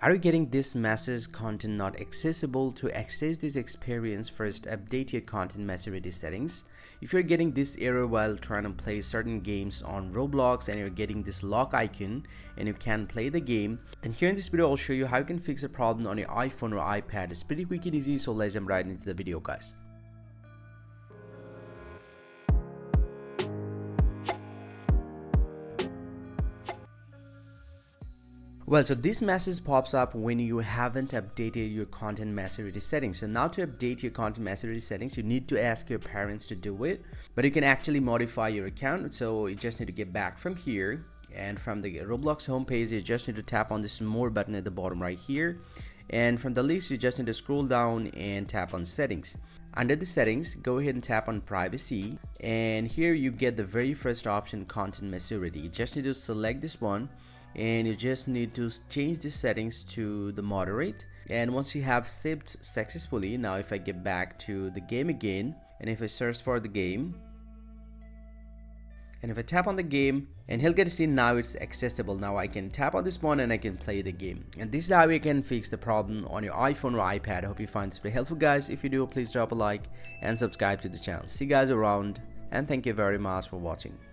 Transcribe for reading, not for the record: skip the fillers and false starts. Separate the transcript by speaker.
Speaker 1: Are you getting this message content not accessible? To access this experience, first update your content maturity settings. If you're getting this error while trying to play certain games on Roblox and you're getting this lock icon and you can't play the game, then here in this video I'll show you how you can fix a problem on your iPhone or iPad. It's pretty quick and easy, so let's jump right into the video, guys. Well, so this message pops up when you haven't updated your content maturity settings. So now to update your content maturity settings, you need to ask your parents to do it, but you can actually modify your account. So you just need to get back from here, and from the Roblox homepage, you just need to tap on this more button at the bottom right here. And from the list, you just need to scroll down and tap on settings. Under the settings, go ahead and tap on privacy, and here you get the very first option, content maturity. You just need to select this one, and you just need to change the settings to the moderate. And once you have saved successfully, now if I get back to the game again, and if I search for the game, and if I tap on the game, and he'll get to see now it's accessible. Now I can tap on this one and I can play the game. And this is how you can fix the problem on your iPhone or iPad. I hope you find this very helpful, guys. If you do, please drop a like and subscribe to the channel. See you guys around, and thank you very much for watching.